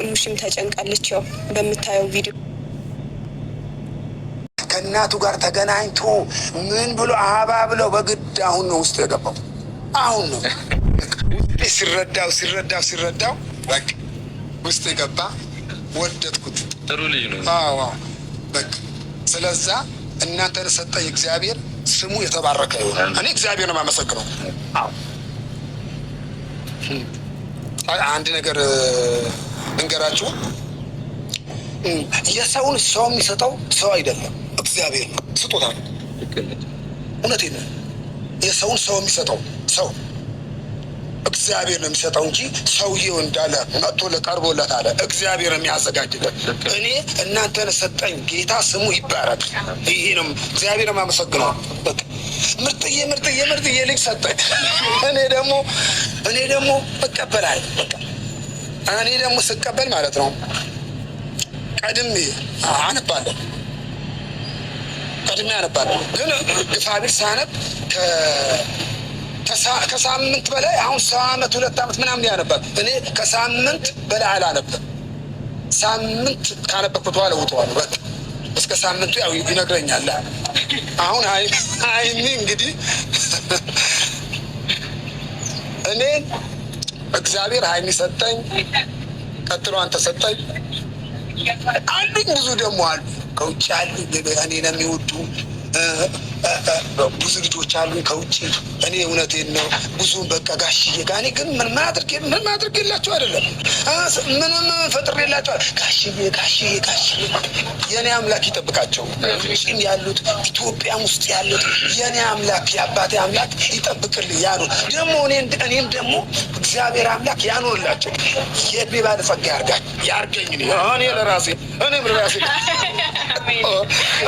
ሙሽም ተጨንቃለች። ያው በምታየው ቪዲዮ ከእናቱ ጋር ተገናኝቶ ምን ብሎ አባ ብለው በግድ አሁን ነው ውስጥ የገባው። አሁን ነው ሲረዳው በቃ ውስጥ የገባ ወደድኩት። ጥሩ ልጅ ነው። አዎ በቃ ስለዛ እናንተን ሰጠኝ እግዚአብሔር ስሙ የተባረከ ይሁን። እኔ እግዚአብሔር ነው የማመሰግነው። አዎ አንድ ነገር እንገራችሁ፣ የሰውን ሰው የሚሰጠው ሰው አይደለም እግዚአብሔር ነው፣ ስጦታ ነው። እውነቴን ነው። የሰውን ሰው የሚሰጠው ሰው እግዚአብሔር ነው የሚሰጠው እንጂ ሰውዬው እንዳለ መጥቶ ለቀርቦለት አለ እግዚአብሔር የሚያዘጋጅለት። እኔ እናንተን ሰጠኝ ጌታ ስሙ ይባረክ። ይሄ ነው እግዚአብሔር ነው የማመሰግነው። ምርጥዬ ልጅ ሰጠኝ። እኔ ደግሞ እቀበላለሁ። እኔ ደግሞ ስቀበል ማለት ነው ቀድሜ አነባለሁ። ግን ግፋቢል ሳነብ ከሳምንት በላይ አሁን 2 ዓመት ምናምን ያነባል። እኔ ከሳምንት በላይ አላነብም። ሳምንት ካነበብኩት በኋላ ውጠዋለሁ። በቃ እስከ ሳምንቱ ያው ይነግረኛል። አሁን አይኒ እንግዲህ እኔ እግዚአብሔር ሀይሚ ሰጠኝ፣ ቀጥሎ አንተ ሰጠኝ። አሉኝ ብዙ ደግሞ አሉ ከውጭ አሉ እኔን የሚወዱ ብዙ ልጆች አሉኝ ከውጭ። እኔ እውነቴን ነው ብዙም በቃ ጋሽዬ ጋኔ ግን ምን አድርጌላቸው አይደለም፣ ምንም ፈጥሬላቸው ጋሽዬ የኔ አምላክ ይጠብቃቸው። ውጭም ያሉት ኢትዮጵያም ውስጥ ያሉት የኔ አምላክ የአባቴ አምላክ ይጠብቅልኝ። ያኑ ደግሞ እኔም ደግሞ እግዚአብሔር አምላክ ያኖርላቸው፣ የእድሜ ባለጸጋ ያርገኝ።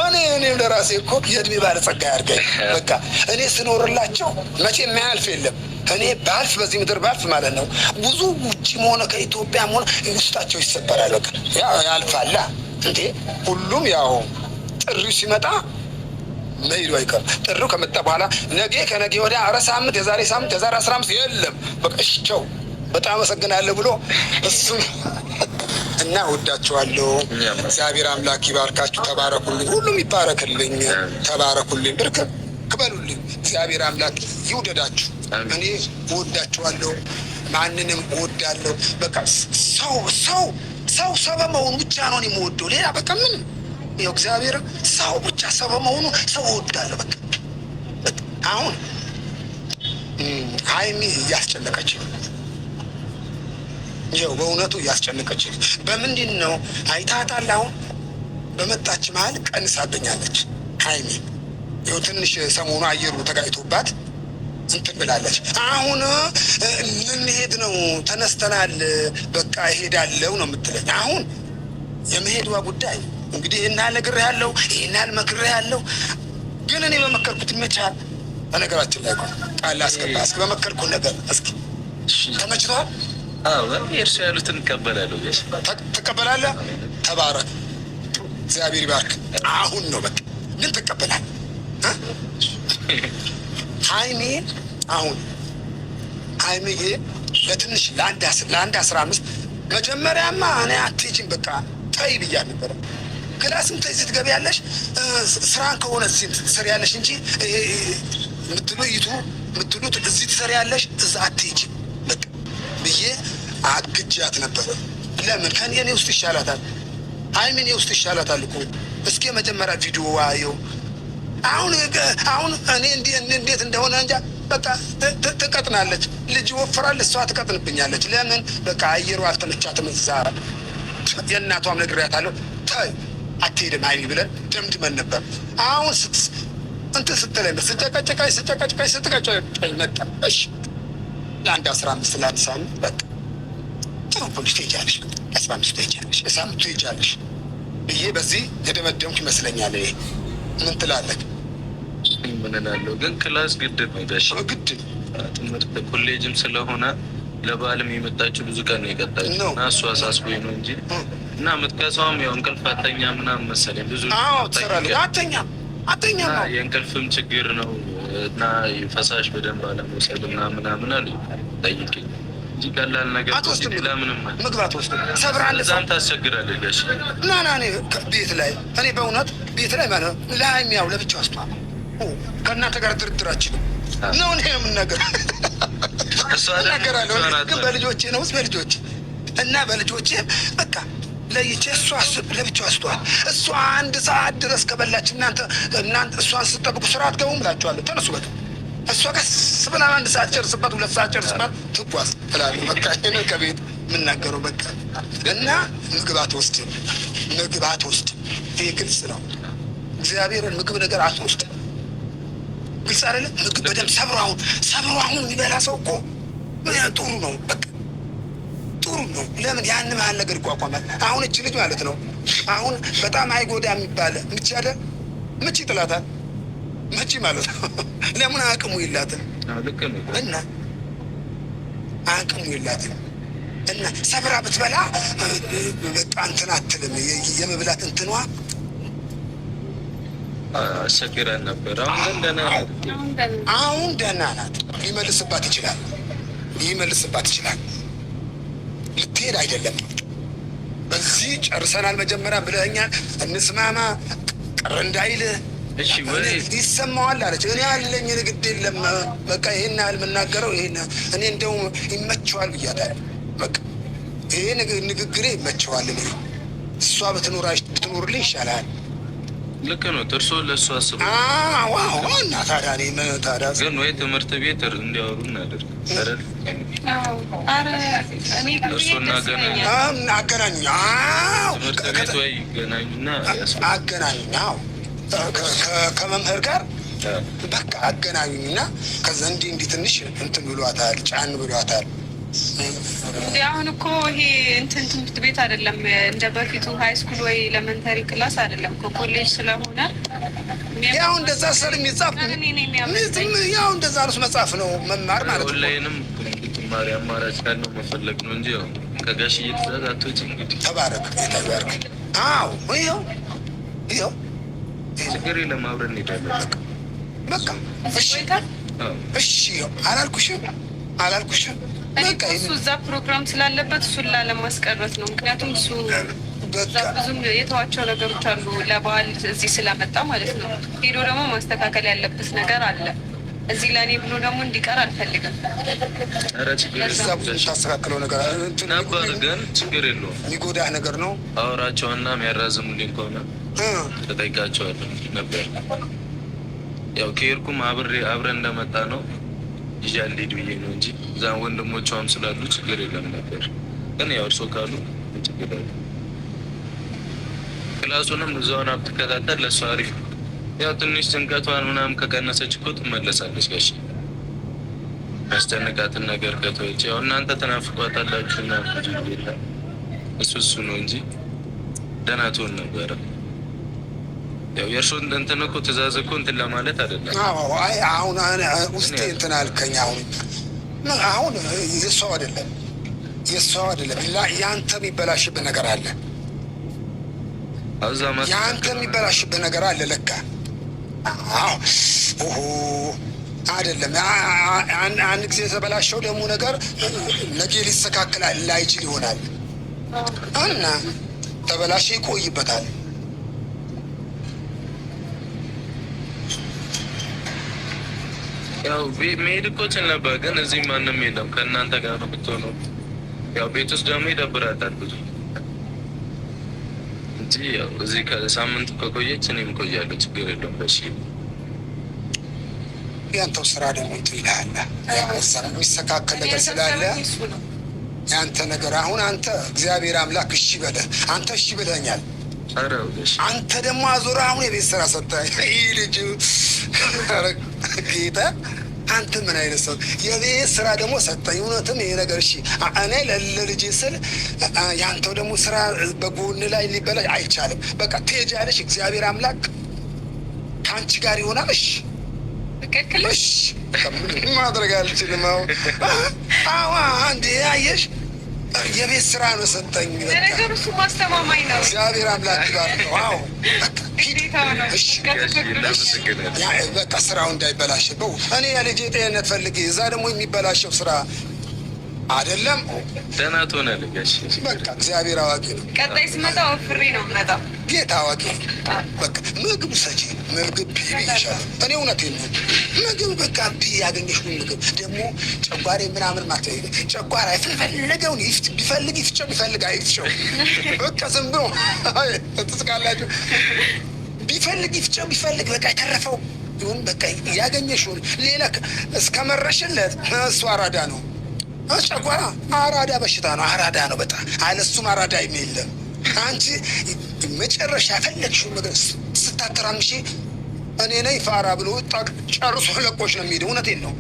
እኔም ለራሴ እኮ የእድሜ ባለጸጋ ያርገኝ። በቃ እኔ ስኖርላቸው መቼ የማያልፍ የለም። እኔ ባልፍ በዚህ ምድር ባልፍ ማለት ነው ብዙ ውጭም ሆነ ከኢትዮጵያም ሆነ ውስጣቸው ይሰበራል። በቃ ያልፋላ እንዴ ሁሉም ያው ጥሪው ሲመጣ መሄዱ አይቀርም። ጥሪው ከመጣ በኋላ ነገ ከነገ ወዲያ ሳምንት የዛሬ 15 የለም በቃ እሺው በጣም አመሰግናለሁ ብሎ እሱም እና ወዳችኋለሁ። እግዚአብሔር አምላክ ይባርካችሁ። ተባረኩልኝ፣ ሁሉም ይባረክልኝ። ተባረኩልኝ፣ ብርክ ክበሉልኝ። እግዚአብሔር አምላክ ይውደዳችሁ። እኔ እወዳችኋለሁ፣ ማንንም እወዳለሁ። በቃ ሰው በመሆኑ ብቻ ነው የምወደው። ሌላ በቃ ምንም ይኸው እግዚአብሔር ሰው ብቻ ሰው በመሆኑ ሰው እወዳለሁ። በቃ አሁን ሀይሚ እያስጨነቀች ይኸው በእውነቱ እያስጨነቀች በምንድን ነው አይታታል። አሁን በመጣች መሀል ቀንስ አገኛለች ሀይሚ። ይኸው ትንሽ ሰሞኑ አየሩ ተጋይቶባት እንትን ብላለች። አሁን ልንሄድ ነው ተነስተናል፣ በቃ እሄዳለሁ ነው የምትለኝ። አሁን የመሄዷ ጉዳይ እንግዲህ ይህን ያህል ነግሬሃለሁ፣ ይህን ያህል መክሬሃለሁ። ግን እኔ በመከርኩት ይመችሃል። በነገራችን ላይ ቃል አስገባ እስኪ በመከርኩት ነገር እስኪ ተመችቷል? እርሱ ያሉትን እቀበላለሁ። ትቀበላለህ? ተባረክ፣ እግዚአብሔር ይባርክ። አሁን ነው በቃ ምን ትቀበላለህ? ሀይሚዬ ለትንሽ ለአንድ 15 መጀመሪያማ እኔ አትሄጂም በቃ ተይ ብያት ነበረ። ክላስም ተይዚ ትገቢያለሽ፣ ስራን ከሆነ እዚህ ትሰሪያለሽ እንጂ የምትሉት እዚህ ትሰሪያለሽ፣ እዛ አትሄጂም በቃ ብዬ አግጃት ነበረ። ለምን ከኔ ውስጥ ይሻላታል፣ ሀይሚ እኔ ውስጥ ይሻላታል እኮ። እስኪ መጀመሪያ ቪዲዮ ዋየው። አሁን እኔ እንዴት እንደሆነ እንጃ። በቃ ትቀጥናለች፣ ልጅ ወፍራል፣ እሷ ትቀጥንብኛለች። ለምን በቃ አየሩ አልተመቻትም። እዛ የእናቷም ነግሬያታለሁ፣ ተይ አትሄድም ሀይሚ ብለን ደምድመን ነበር። አሁን እንትን ስትለኝ ስጨቀጭቃኝ መጣ። እሺ ለአንድ 15 ለአንድ ሳምንት በቃ ጥሩ ፖሊስ ትሄጃለሽ፣ 15 ትሄጃለሽ፣ ሳምንት ትሄጃለሽ ብዬ በዚህ የደመደምኩ ይመስለኛል። ይሄ ምን ትላለህ? ምን እላለሁ ግን ክላስ ግድ ነው ጋሽ፣ ግድ ትምህርት ኮሌጅም ስለሆነ ለበዓልም የመጣችው ብዙ ቀን ነው የቀጣችው እና እሱ አሳስቦኝ ነው እንጂ እና የምትከሳውም ያው እንቅልፍ አተኛ ምናምን መሰለኝ ብዙ ትሰራለህ። አተኛ ነው የእንቅልፍም ችግር ነው እና ፈሳሽ በደንብ አለመውሰድ ምናምን አሉ ጠይቄ እንጂ ቀላል ነገር አትወስድም። ሌላ ምንም ምግብ አትወስድም። ሰብር አንድ ሰው ታስቸግራለህ ጋሽ ና እኔ ቤት ላይ እኔ በእውነት ቤት ላይ ማለት ለሀይሚያው ለብቻው አስተዋል ከእናንተ ጋር ድርድራችን ነው። እኔ ነው የምናገር እናገራለሁ፣ ግን በልጆቼ ነው ውስጥ በልጆቼ እና በልጆቼ በቃ ለይቼ እሷ ለብቻው አስተዋል። እሷ አንድ ሰዓት ድረስ ከበላች እናንተ እሷን ስጠብቁ ስራ አትገቡም እላችኋለሁ። ተነሱ በቃ እሷ ቀስ ብላ አንድ ሰዓት ጨርስባት፣ 2 ሰዓት ጨርስባት ትጓዝ እላለሁ። በቃ ይሄንን ከቤት የምናገረው በቃ እና ምግብ አትወስድም፣ ምግብ አትወስድም። ይሄ ግልጽ ነው። እግዚአብሔርን ምግብ ነገር አትወስድም። ግልጽ አይደለም። ምግብ በደምብ ሰብሮ አሁን የሚበላ ሰው እኮ ጥሩ ነው። በቃ ጥሩ ነው። ለምን ያን መሀል ነገር ይቋቋማል። አሁን እች ልጅ ማለት ነው አሁን በጣም አይጎዳ የሚባል ምች አለ። ምች ይጥላታል። ምች ማለት ነው ለምን አቅሙ የላትም እና አቅሙ የላትም እና ሰብራ ብትበላ በቃ እንትን አትልም። የመብላት እንትኗ አስቸግራል ነበር። አሁን ደህና ናት። ሊመልስባት ይችላል። ልትሄድ አይደለም። በዚህ ጨርሰናል። መጀመሪያ ብለኸኛል፣ እንስማማ፣ ቅር እንዳይልህ ይሰማዋል አለች። እኔ ያለኝ ንግድ የለም በቃ ይሄን ያህል የምናገረው ይሄን እኔ እንደውም ይመቸዋል ብያታለሁ። በቃ ይሄ ንግግሬ ይመቸዋል። እኔ እሷ ብትኖርልኝ ይሻላል። ልክ ነው። ጥርሶ ለእሱ አስበ እና ታዲያ እኔ ታዲያ ግን ወይ ትምህርት ቤት እንዲያወሩ እናደርግ እርሶና አገናኙ። ትምህርት ቤት ወይ ይገናኙና አገናኙ ከመምህር ጋር በቃ አገናኙና ከዛ እንዲህ ትንሽ እንትን ብሏታል፣ ጫን ብሏታል። አሁን እኮ ይሄ እንትን ትምህርት ቤት አይደለም እንደ በፊቱ ሀይ ስኩል ወይ ኤሌመንተሪ ክላስ አይደለም እኮ ኮሌጅ ስለሆነ ያው እንደዛ ስር የሚጻፍ ያው እንደዛ ነው መጽሐፍ ነው መማር ማለት ነው። ኦንላይንም ትማሪ አማራጭ ካለው መፈለግ ነው እንጂ ያው ከጋሽ እየተዛዛቶች እንግዲህ ተባረክ ተባረክ። ይኸው ችግር የለም አብረን እንሄዳለን። በቃ እሺ አላልኩሽም እሱ እዛ ፕሮግራም ስላለበት እሱን ላለማስቀረት ነው። ምክንያቱም እሱ ብዙም የተዋቸው ነገሮች አሉ ለበዓል እዚህ ስለመጣ ማለት ነው። ሄዶ ደግሞ ማስተካከል ያለበት ነገር አለ እዚህ ለእኔ ብሎ ደግሞ እንዲቀር አልፈልግም። ታስተካክለው ነገር ነበር ግን ችግር የለውም። የሚጎዳህ ነገር ነው። አወራቸውና የሚያራዝሙልኝ ከሆነ ተጠይቃቸዋለሁ ነበር። ያው ከሄድኩም አብረን እንደመጣ ነው ይዣል ሊድ ብዬ ነው እንጂ እዛ ወንድሞቿም ስላሉ ችግር የለም ነበር። ግን ያው እርሶ ካሉ ችግር የለም። ክላሱንም እዛውን ብትከታተል ለእሱ አሪፍ። ያው ትንሽ ጭንቀቷን ምናምን ከቀነሰች እኮ ትመለሳለች። ጋሽ ያስጨንቃትን ነገር ከተወች ያው እናንተ ተናፍቋታላችሁ እና ብዙ ሌላ እሱ ነው እንጂ ደህና ትሆን ነበረ። ያው የእርሶ እንትን እኮ ትእዛዝ እኮ እንትን ለማለት አይደለም። አሁን ውስጤ እንትን አልከኝ። አሁን የሰው አይደለም ያንተ የሚበላሽብህ ነገር አለ። ያንተ የሚበላሽብህ ነገር አለ ለካ። አይደለም አንድ ጊዜ የተበላሸው ደግሞ ነገር ነገ ሊስተካከል ላይችል ይሆናል እና ተበላሸ ይቆይበታል። ያው መሄድ እኮ ችል ነበር፣ ግን እዚህ ማንም የለም ከእናንተ ጋር ነው የምትሆነው። ያው ቤት ውስጥ ደግሞ ይደብራታል ብዙ እንጂ ያው እዚህ ከሳምንት ከቆየች እኔም እቆያለሁ፣ ችግር የለውም። በሺ ያንተው ስራ ደግሞ እንትን ይልሃል። የሚስተካከል ነገር ስላለ ያንተ ነገር አሁን አንተ እግዚአብሔር አምላክ እሺ በለህ። አንተ እሺ ብለኛል። አንተ ደግሞ አዞራ አሁን የቤት ስራ ሰጥተህ ይህ ልጅ ጌታ አንተ ምን አይነት ሰው የቤት ስራ ደግሞ ሰጠኝ። እውነትም ይሄ ነገር እሺ እኔ ለልጄ ስል ያንተው ደግሞ ስራ በጎን ላይ ሊበላሽ አይቻልም። በቃ ትሄጃለሽ። እግዚአብሔር አምላክ ከአንቺ ጋር ይሆናል። እሺ እሺ ማድረግ አልችልም። አንዴ አየሽ የቤት ስራ ነው ሰጠኝ። ነገሩ እሱ ማስተማማኝ ነው። እግዚአብሔር አምላክ ጋር ነው። በቃ ስራው እንዳይበላሽበው እኔ የልጄ ጤንነት ፈልጌ እዛ ደግሞ የሚበላሸው ስራ አይደለም ደህና ትሆናለህ ጋሽ። በቃ እግዚአብሔር አዋቂ ነው። ቀጣይ ስመጣ ወፍሬ ነው መጣ። ጌታ አዋቂ ነው። በቃ ምግብ ሰጪ ምግብ ቢቢ ይሻላል። እኔ እውነቴን ነው። ምግብ በቃ ያገኘሽውን ምግብ ደግሞ ጨጓሬ ምናምን ማተይ ጨጓራ የፈለገውን ቢፈልግ ይፍጨው ቢፈልግ አይፍጨው። በቃ ዝም ብሎ ትስቃላችሁ። ቢፈልግ ይፍጨው ቢፈልግ በቃ የተረፈው ይሁን። በቃ ያገኘሽውን ሌላ እስከመረሽለት እሱ አራዳ ነው። ጨጓራ አራዳ በሽታ ነው። አራዳ ነው በጣም አለሱም አራዳ የለም። አንቺ መጨረሻ ያፈለግሽውን ነገር ስታተራምሺ እኔ ነኝ ፋራ ብሎ ጨርሶ ለቆሽ ነው የሚሄደው። እውነቴን ነው።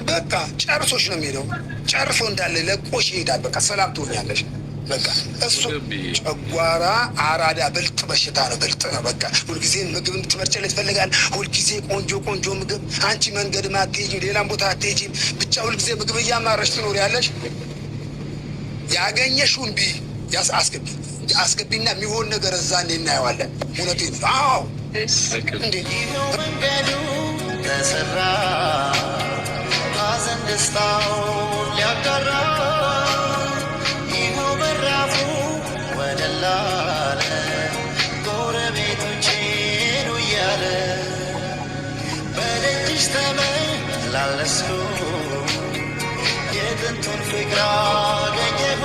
በቃ ጨርሶሽ ነው የሚሄደው። ጨርሶ እንዳለ ለቆሽ ይሄዳል። በቃ ሰላም ትሆኛለሽ። በቃ እሱ ጨጓራ አራዳ ብልጥ በሽታ ነው። ብልጥ ነው። በቃ ሁልጊዜ ምግብ እንድትመርጭለት ይፈልጋል። ሁልጊዜ ቆንጆ ቆንጆ ምግብ። አንቺ መንገድ አትሄጂም፣ ሌላም ቦታ አትሄጂም። ብቻ ሁልጊዜ ምግብ እያማረሽ ትኖሪያለሽ። ያገኘሽውን አስገቢና የሚሆን ነገር እዛ እናየዋለን። እውነቴን ነው። አዎ እንዴት መንገዱ ተሰራ ሐዘን ደስታውን ሊያጋራ ይኸው በራፉ ወደላለ ጎረቤቶቼ ነው እያለ በደጅሽ ተመላለስኩ የጥንቱን ፍቅር አገኘሁ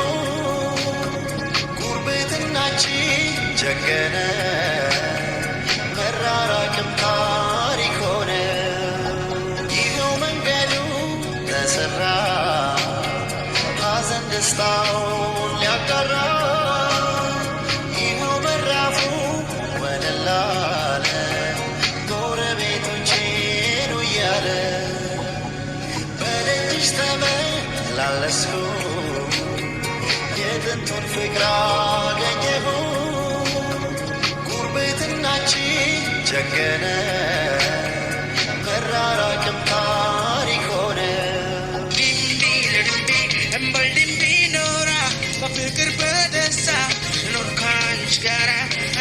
ጉርብትናችን ጀገነ መራራቅም ታሪክ ሆነ ይኸው መንገዱ ተሰራ ሐዘን ደስታውን ሊያጋራ ይኸው በራፉ ወደላለ ጎረቤቶቼ ነው እያለ በደጅሽ ተመላለስኩ የጥንቱን ፍቅር አገኘሁ ጉርብትናችን ጀገነ መራራቅም ታሪክ ሆነ ድንቢ ለድንቢ እምበል ድንቢ ኖራ በፍቅር በደስታ ኖር ካንች ጋራ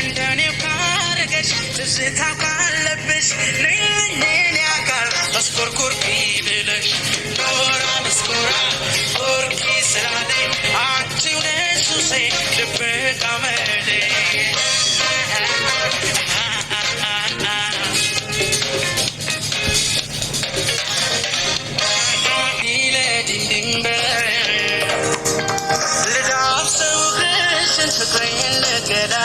እንደኔው ካረገች ትዝታ ካለብሽ ነይኔን ያካል መስኮርኮር ብለሽ ኖራ መስኮራ ኮርኪ ስላለኝ አንቺው ነሱሴ ልብቅ አመሌ ልዳብሰው ግሽን ፍቅሬን ልገዳ